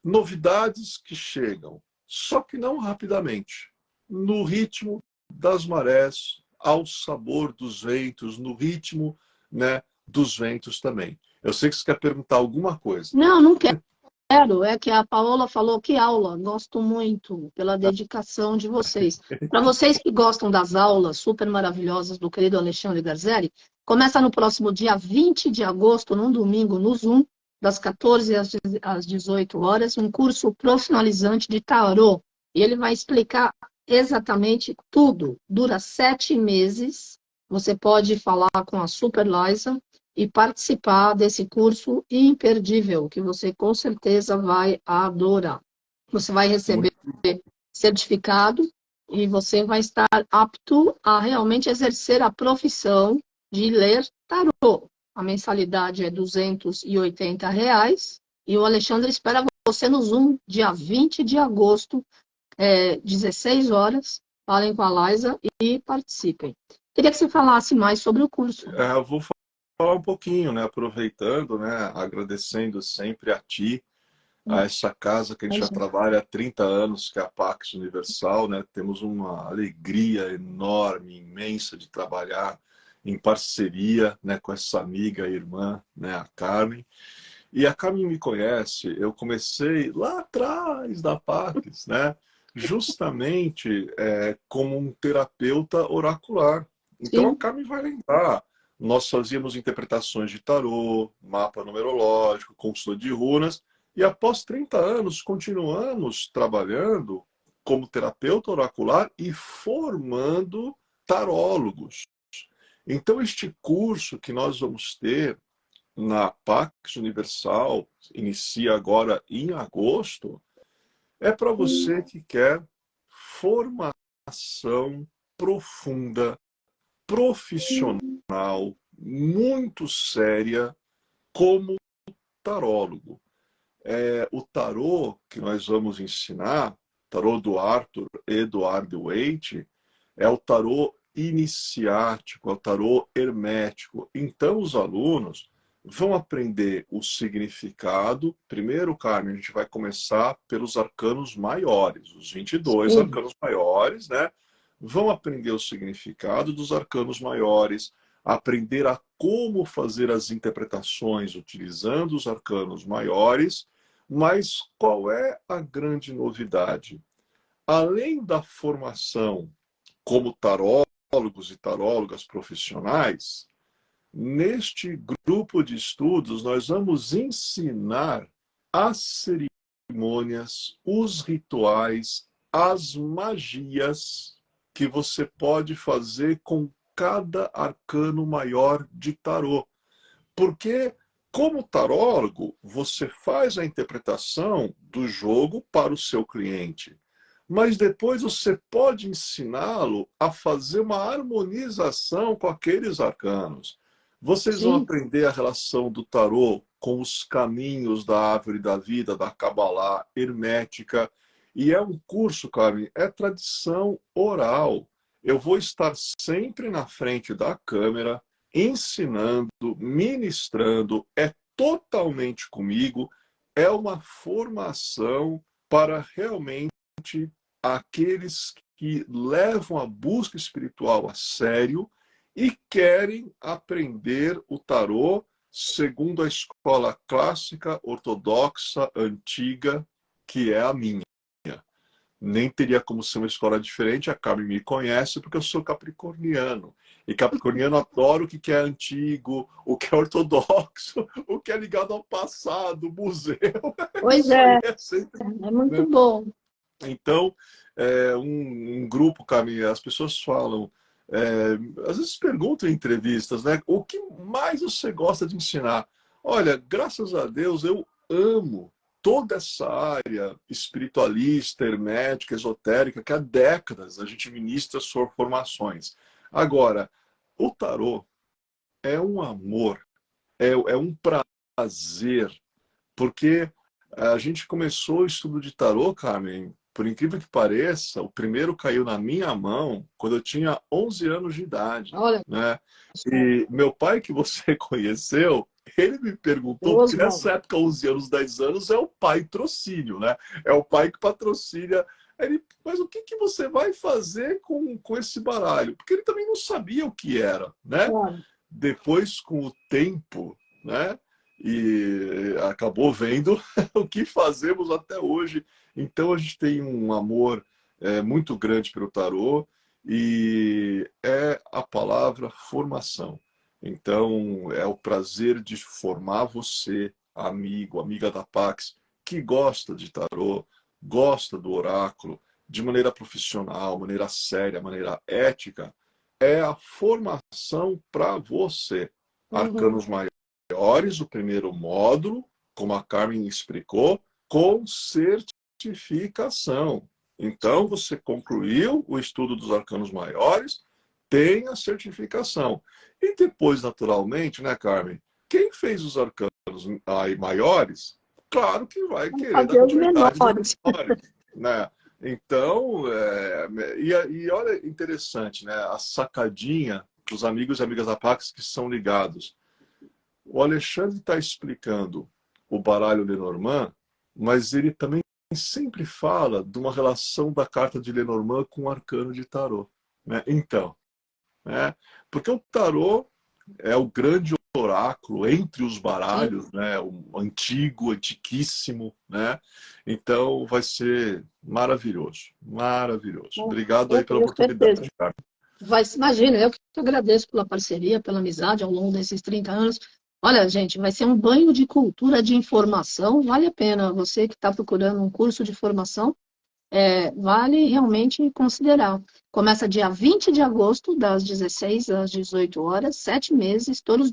novidades que chegam, só que não rapidamente, no ritmo das marés, ao sabor dos ventos, no ritmo, né, dos ventos também. Eu sei que você quer perguntar alguma coisa. Não, não quero. É que a Paola falou que aula. Gosto muito pela dedicação de vocês. Para vocês que gostam das aulas super maravilhosas do querido Alexandre Garzelli, começa no próximo dia 20 de agosto, num domingo, no Zoom, das 14 às 18 horas, um curso profissionalizante de tarô. E ele vai explicar exatamente tudo. Dura 7 meses. Você pode falar com a Super Liza e participar desse curso imperdível, que você com certeza vai adorar. Você vai receber certificado e você vai estar apto a realmente exercer a profissão de ler tarô. A mensalidade é R$ 280 e o Alexandre espera você no Zoom, dia 20 de agosto, 16 horas. Falem com a Liza e participem. Queria que você falasse mais sobre o curso. Eu vou falar um pouquinho, né? Aproveitando, né? Agradecendo sempre a ti, a essa casa que a gente já trabalha há 30 anos, que é a Pax Universal, né? Temos uma alegria enorme, imensa de trabalhar em parceria, né, com essa amiga e irmã, né, a Carmen. E a Carmen me conhece, eu comecei lá atrás da Pax, né? Justamente como um terapeuta oracular. Então a Carmen vai lembrar. Nós fazíamos interpretações de tarô, mapa numerológico, consulta de runas, e após 30 anos continuamos trabalhando como terapeuta oracular e formando tarólogos. Então este curso que nós vamos ter na Pax Universal, inicia agora em agosto, é para você que quer formação profunda, profissional, muito séria, como tarólogo. O tarô que nós vamos ensinar, tarô do Arthur Edward Waite, é o tarô iniciático, é o tarô hermético. Então, os alunos vão aprender o significado. Primeiro, Carmen, a gente vai começar pelos arcanos maiores, os 22 arcanos maiores, né? Vão aprender o significado dos arcanos maiores, aprender a como fazer as interpretações utilizando os arcanos maiores. Mas qual é a grande novidade? Além da formação como tarólogos e tarólogas profissionais, neste grupo de estudos nós vamos ensinar as cerimônias, os rituais, as magias que você pode fazer com cada arcano maior de tarô. Porque, como tarólogo, você faz a interpretação do jogo para o seu cliente. Mas depois você pode ensiná-lo a fazer uma harmonização com aqueles arcanos. Vocês vão aprender a relação do tarô com os caminhos da árvore da vida, da Kabbalah hermética. E é um curso, Carmen, é tradição oral. Eu vou estar sempre na frente da câmera, ensinando, ministrando, é totalmente comigo, é uma formação para realmente aqueles que levam a busca espiritual a sério e querem aprender o tarô segundo a escola clássica, ortodoxa, antiga, que é a minha. Nem teria como ser uma escola diferente, a Carmen me conhece porque eu sou capricorniano. E capricorniano adora o que é antigo, o que é ortodoxo, o que é ligado ao passado, museu. Pois é, é muito bom. Então, um grupo, Carmen, as pessoas falam, às vezes perguntam em entrevistas, né? O que mais você gosta de ensinar? Olha, graças a Deus, eu amo toda essa área espiritualista, hermética, esotérica, que há décadas a gente ministra suas formações. Agora, o tarô é um amor, é um prazer, porque a gente começou o estudo de tarô, Carmen, por incrível que pareça, o primeiro caiu na minha mão quando eu tinha 11 anos de idade. Olha, né? E meu pai, que você conheceu, ele me perguntou, porque nessa época, 11 anos, 10 anos, é o pai trocínio, né? É o pai que patrocina. Ele, mas o que você vai fazer com esse baralho? Porque ele também não sabia o que era, né? Depois, com o tempo, né? E acabou vendo o que fazemos até hoje. Então, a gente tem um amor muito grande pelo tarô e é a palavra formação. Então, é o prazer de formar você, amigo, amiga da Pax, que gosta de tarô, gosta do oráculo, de maneira profissional, maneira séria, maneira ética, é a formação para você. Arcanos maiores, o primeiro módulo, como a Carmen explicou, com certificação. Então, você concluiu o estudo dos arcanos maiores, tem a certificação. E depois, naturalmente, né, Carmen? Quem fez os arcanos maiores, claro que vai querer da continuidade dos menores, né? Então, e olha, interessante, né? A sacadinha dos amigos e amigas da Pax que são ligados. O Alexandre está explicando o baralho Lenormand, mas ele também sempre fala de uma relação da carta de Lenormand com o arcano de tarô. Né? Então, porque o tarô é o grande oráculo entre os baralhos, né? O antigo, antiquíssimo, né? Então vai ser maravilhoso, maravilhoso. Obrigado aí pela oportunidade, Carmen. Imagina, eu que agradeço pela parceria, pela amizade ao longo desses 30 anos. Olha, gente, vai ser um banho de cultura, de informação, vale a pena. Você que está procurando um curso de formação, vale realmente considerar. Começa dia 20 de agosto, das 16 às 18 horas, 7 meses, todos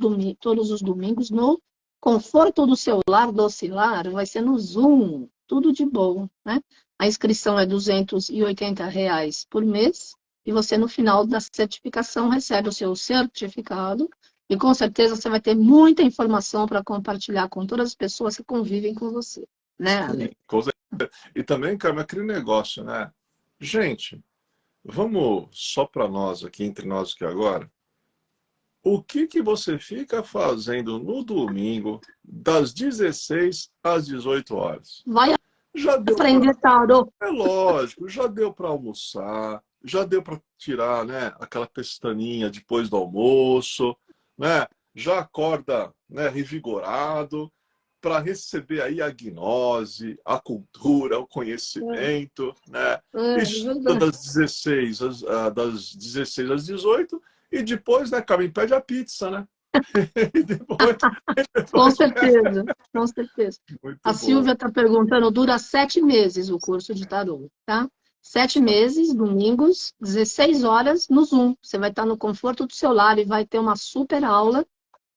os domingos, no conforto do seu lar, do lar, vai ser no Zoom. tudo de bom, né? A inscrição é R$ 280 por mês e você, no final da certificação, recebe o seu certificado e, com certeza, você vai ter muita informação para compartilhar com todas as pessoas que convivem com você, né, Ale? E também, cara, aquele negócio, né? Gente, vamos só para nós aqui, entre nós aqui agora. O que que você fica fazendo no domingo, das 16 às 18 horas? Vai Já deu aprender para... tarot. É lógico, já deu para almoçar, já deu para tirar, né, aquela pestaninha depois do almoço, né? Já acorda, né, revigorado para receber aí a gnose, a cultura, o conhecimento, né? É Estuda verdade. das 16 às 18 e depois, né, Carmen, pede a pizza, né? E depois, Com depois certeza, com certeza. A muito bom. Silvia está perguntando, dura 7 meses o curso de tarô, tá? 7 meses, domingos, 16 horas no Zoom. Você vai estar no conforto do seu lar e vai ter uma super aula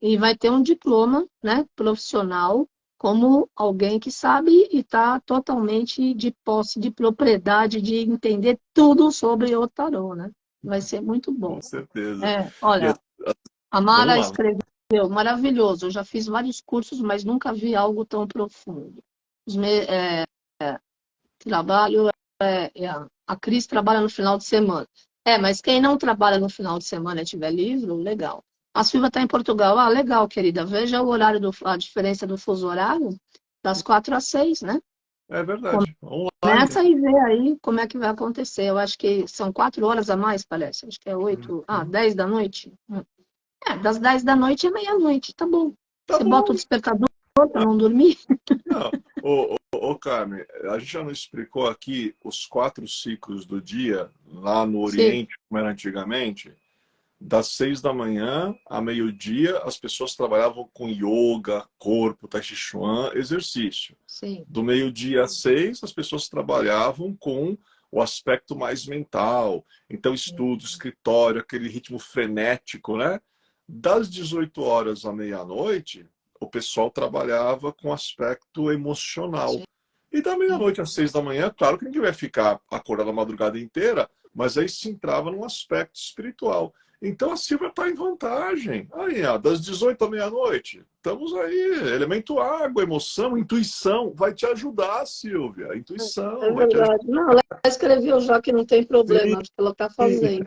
e vai ter um diploma, né, profissional, como alguém que sabe e está totalmente de posse, de propriedade, de entender tudo sobre o tarô, né? Vai ser muito bom. Com certeza. É, E olha, a vamos Mara lá. escreveu, maravilhoso. Eu já fiz vários cursos, mas nunca vi algo tão profundo. Trabalho, a Cris trabalha no final de semana. Mas quem não trabalha no final de semana e tiver livro, legal. A Silvia está em Portugal. Ah, legal, querida. Veja o horário, a diferença do fuso horário, das 4 às 6, né? É verdade. Online. Começa e vê aí como é que vai acontecer. Eu acho que são 4 horas a mais, parece. Acho que é 8, 10 da noite. Das 10 da noite à meia-noite, tá bom. Tá Você bota o bom. despertador para não dormir? Não. Carmen, a gente já não explicou aqui os 4 ciclos do dia lá no Sim, Oriente, como era antigamente? Das 6 da manhã a meio-dia, as pessoas trabalhavam com yoga, corpo, tai chi chuan, exercício. sim. Do meio-dia às 6, as pessoas trabalhavam com o aspecto mais mental. Então, estudo, escritório, aquele ritmo frenético, né? Das 18 horas à meia-noite, o pessoal trabalhava com aspecto emocional. Sim. E da meia-noite às 6 da manhã, claro que ninguém vai ficar acordado a madrugada inteira, mas aí se entrava num aspecto espiritual. Então a Silvia está em vantagem. Aí, ó, das 18 à meia-noite, estamos aí. Elemento água, emoção, intuição. Vai te ajudar, Silvia. É Intuição, vai te ajudar. verdade. Não, ela escreveu já que não tem Sim, problema, acho que ela está fazendo.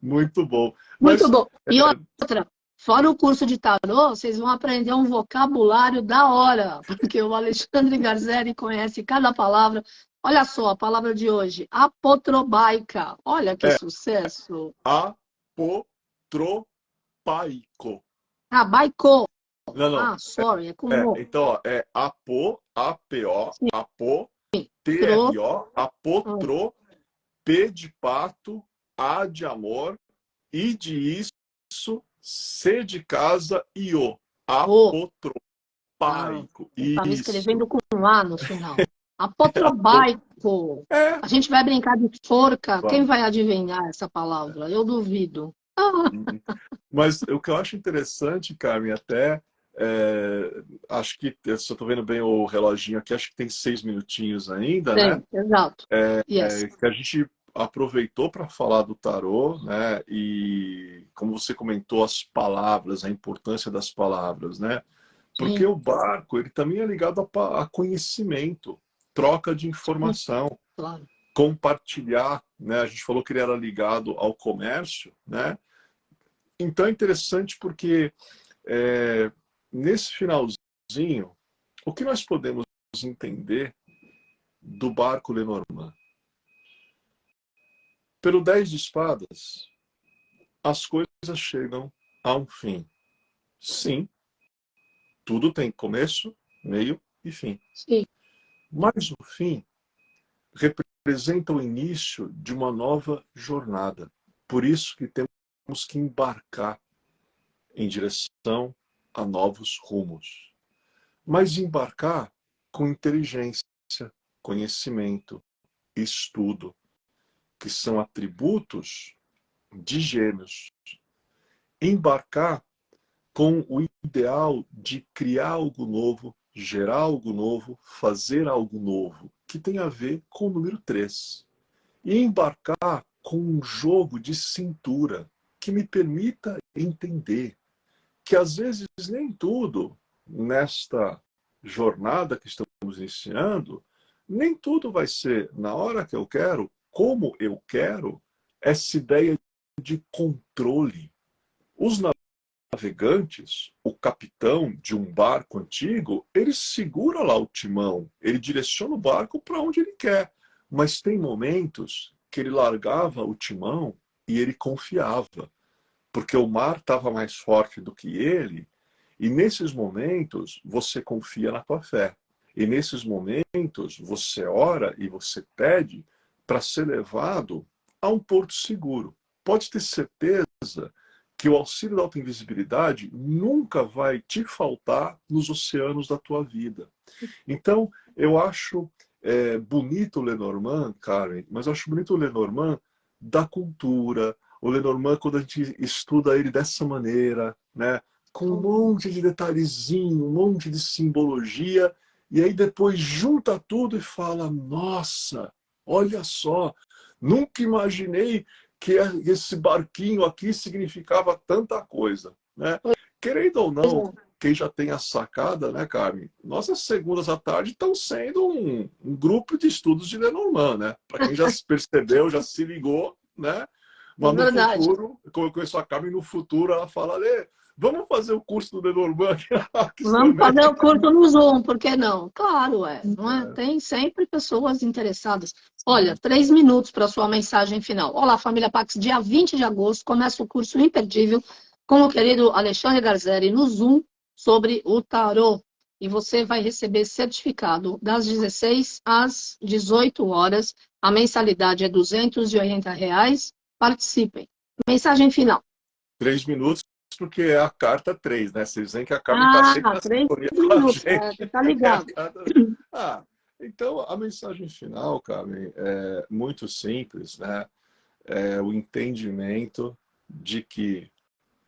muito bom. Muito Mas, bom. E outra, fora o curso de tarô, vocês vão aprender um vocabulário da hora, porque o Alexandre Garzeri conhece cada palavra. Olha só a palavra de hoje, apotrobaica. Olha que é sucesso. apotropaico. Ah, baico. Não, não. Ah, sorry, é com o. Então, ó, é apo, A-P-O, Sim, apo, tro. T-R-O, Ah, apotro, P de pato, A de amor, I de isso, C de casa e O. o. Ah, Apotropaico. eu estava Isso. escrevendo com um A no final. Apotrobaico. É. A gente vai brincar de forca. Quem vai adivinhar essa palavra? Eu duvido. Ah, Mas o que eu acho interessante, Carmen, até acho que, se eu estou vendo bem o reloginho aqui, acho que tem 6 minutinhos ainda, né? tem, exato. Yes. Que a gente aproveitou para falar do tarô, né? E como você comentou, as palavras, a importância das palavras, né? Porque Sim, o barco, ele também é ligado a conhecimento, troca de sim, informação, claro. compartilhar, né? A gente falou que ele era ligado ao comércio, né? Então é interessante porque nesse finalzinho, o que nós podemos entender do barco Lenormand? Pelo 10 de espadas, as coisas chegam a um fim. Sim, tudo tem começo, meio e fim. Sim, Mas o fim representa o início de uma nova jornada. Por isso que temos que embarcar em direção a novos rumos. Mas embarcar com inteligência, conhecimento, estudo, que são atributos de Gêmeos. Embarcar com o ideal de criar algo novo gerar algo novo, fazer algo novo, que tem a ver com o número 3. E embarcar com um jogo de cintura que me permita entender que às vezes nem tudo nesta jornada que estamos iniciando, nem tudo vai ser na hora que eu quero, como eu quero, essa ideia de controle. Os navegantes, o capitão de um barco antigo, ele segura lá o timão, ele direciona o barco para onde ele quer. Mas tem momentos que ele largava o timão e ele confiava, porque o mar estava mais forte do que ele, e nesses momentos você confia na tua fé. E nesses momentos você ora e você pede para ser levado a um porto seguro. Pode ter certeza que o auxílio da autoinvisibilidade nunca vai te faltar nos oceanos da tua vida. Então, eu acho bonito o Lenormand, Karen, mas eu acho bonito o Lenormand da cultura. O Lenormand, quando a gente estuda ele dessa maneira, né, com um monte de detalhezinho, um monte de simbologia, e aí depois junta tudo e fala, nossa, olha só, nunca imaginei que esse barquinho aqui significava tanta coisa, né? Querendo ou não, quem já tem a sacada, né, Carmen? Nossas segundas à tarde estão sendo um grupo de estudos de Lenormand, né? Para quem já se percebeu, já se ligou, né? Mas no futuro, como eu conheço a Carmen, no futuro ela fala, Lê, vamos fazer o curso do Lenormand? Vamos fazer o curso no Zoom, por que não? Claro, não é? Tem sempre pessoas interessadas. Olha, 3 minutos para a sua mensagem final. Olá, família Pax, dia 20 de agosto começa o curso imperdível com o querido Alexandre Garzeri no Zoom sobre o tarô. E você vai receber certificado das 16 às 18 horas. A mensalidade é R$ 280. Participem. Mensagem final. 3 minutos, porque é a carta 3, né? Vocês veem que a Carmen está sempre na 3 sintonia com a minutos, gente. tá ligado. Então, a mensagem final, Carmen, é muito simples, né? É o entendimento de que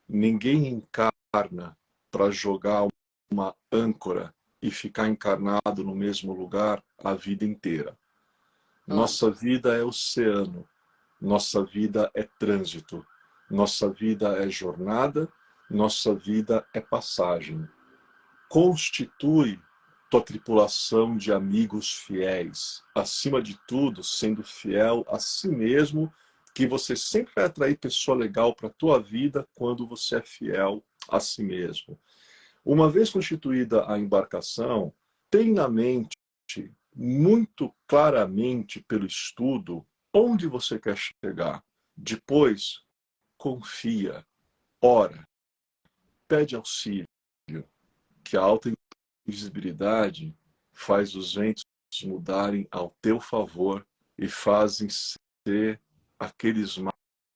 ninguém encarna para jogar uma âncora e ficar encarnado no mesmo lugar a vida inteira. Nossa vida é oceano, nossa vida é trânsito, nossa vida é jornada, nossa vida é passagem. Constitui tua tripulação de amigos fiéis, acima de tudo, sendo fiel a si mesmo, que você sempre vai atrair pessoa legal para a tua vida quando você é fiel a si mesmo. Uma vez constituída a embarcação, tem na mente muito claramente pelo estudo onde você quer chegar. Depois, confia, ora, pede auxílio, que a autoinvisibilidade faz os ventos mudarem ao teu favor e fazem ser aqueles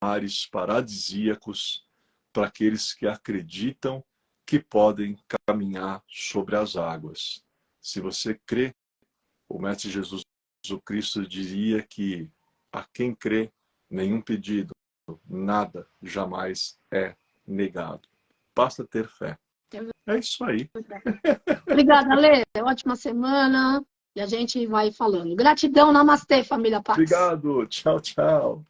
mares paradisíacos para aqueles que acreditam que podem caminhar sobre as águas. Se você crê, o Mestre Jesus o Cristo diria que a quem crê, nenhum pedido, nada jamais é negado. Basta ter fé. É isso aí. Obrigada, Lê. Ótima semana. E a gente vai falando. Gratidão, namastê, família Pax. Obrigado. Tchau, tchau.